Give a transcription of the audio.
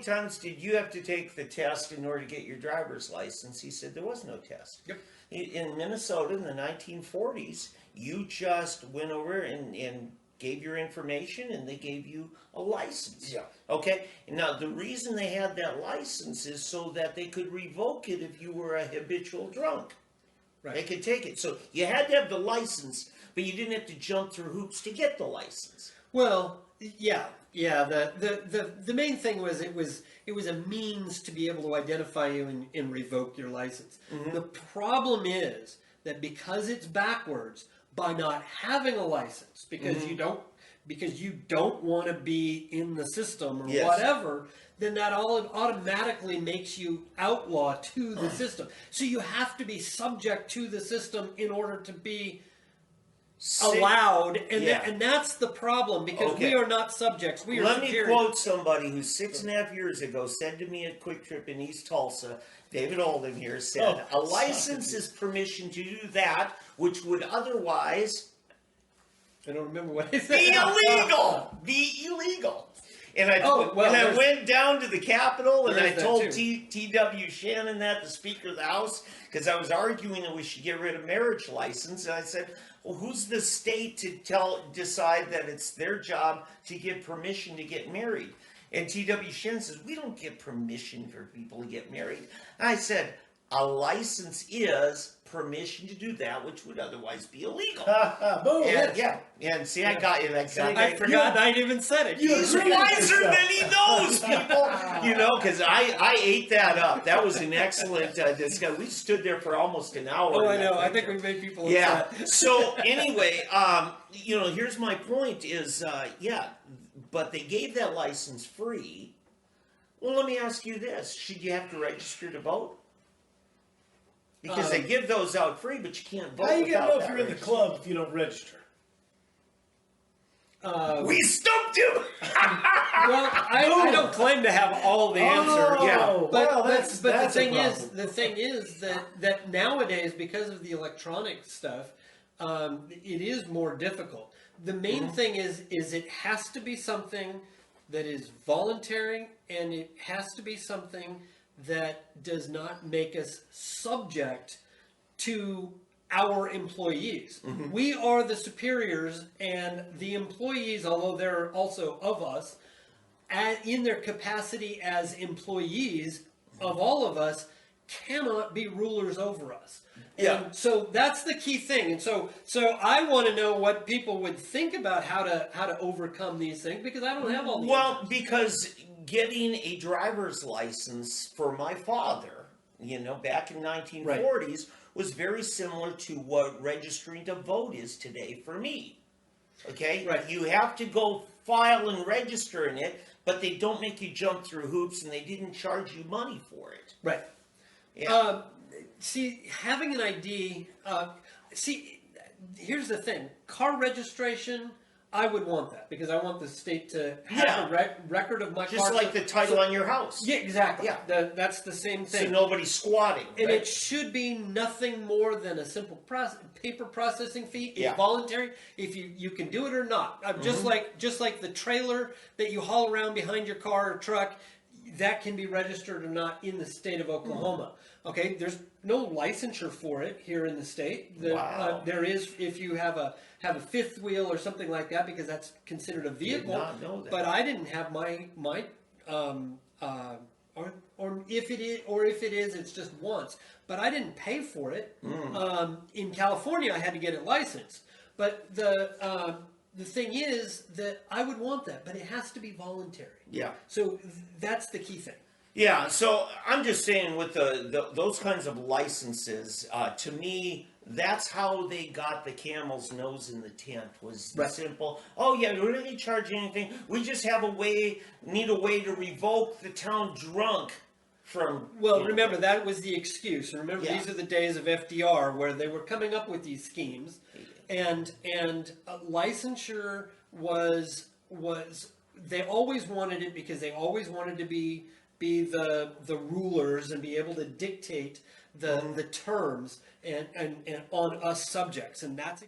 times did you have to take the test in order to get your driver's license? He said there was no test. Yep. In Minnesota in the 1940s, you just went over and gave your information and they gave you a license. Yeah. Okay? Now, the reason they had that license is so that they could revoke it if you were a habitual drunk. Right. They could take it. So you had to have the license, but you didn't have to jump through hoops to get the license. Well, yeah. The main thing was it was a means to be able to identify you and revoke your license. Mm-hmm. The problem is that because it's backwards, by not having a license, because Mm-hmm. you don't want to be in the system or Yes. whatever, then that all automatically makes you outlaw to the system. So you have to be subject to the system in order to be allowed, and Yeah. and that's the problem, because Okay. we are not subjects. We are Let me superior. quote somebody who 6.5 years ago said to me at Quick Trip in East Tulsa, David Oldham here, said, a license is permission to do that which would otherwise I don't remember what he said. be illegal. Be illegal. And I went down to the Capitol and I told T.W. Shannon, that the Speaker of the House, because I was arguing that we should get rid of marriage license, and I said, well, who's the state to decide that it's their job to give permission to get married? And T.W. Shannon says, we don't give permission for people to get married. And I said, a license is permission to do that which would otherwise be illegal. Boom. And see, I got you that guy. I forgot I even said it. He's wiser than he knows, people. You know, because I ate that up. That was an excellent discussion. We stood there for almost an hour. Oh, I know. I think we made people upset. Yeah. So anyway, here's my point is, but they gave that license free. Well, let me ask you this. Should you have to register to vote? Because they give those out free, but you can't vote. How you gonna know if that you're in the club if you don't register? We stumped you! Well, I don't claim to have all the answers. That's The thing is that nowadays, because of the electronic stuff, it is more difficult. The main thing is it has to be something that is voluntary, and it has to be something that does not make us subject to our employees. We are the superiors, and the employees, although they're also of us, in their capacity as employees of all of us, cannot be rulers over us. Yeah. And so that's the key thing. And so I want to know what people would think about how to overcome these things, because I don't have all the answers. Because getting a driver's license for my father, back in 1940s, was very similar to what registering to vote is today for me. Okay? Right. You have to go file and register in it, but they don't make you jump through hoops, and they didn't charge you money for it. Right. Yeah. See, having an ID, here's the thing. Car registration, I would want that, because I want the state to have a record of my car. Just like the title on your house. Yeah, exactly. Yeah. That's the same thing. So nobody's squatting. And right? it should be nothing more than a simple paper processing fee. It's Yeah. voluntary. If you can do it or not. Just like the trailer that you haul around behind your car or truck, that can be registered or not in the state of Oklahoma. Okay, there's no licensure for it here in the state. Wow. There is if you have a fifth wheel or something like that, because that's considered a vehicle. Did not know that. But I didn't have my or if it is, it's just once. But I didn't pay for it. In California, I had to get it licensed. But the thing is that I would want that, but it has to be voluntary. Yeah. So that's the key thing. Yeah, so I'm just saying with those kinds of licenses, to me, that's how they got the camel's nose in the tent, was the simple, oh yeah, we don't really charge anything, we just need a way to revoke the town drunk from... Well, remember, that was the excuse. Remember, these are the days of FDR, where they were coming up with these schemes, and licensure was they always wanted it because they always wanted to be the rulers and be able to dictate the terms and on us subjects, and that's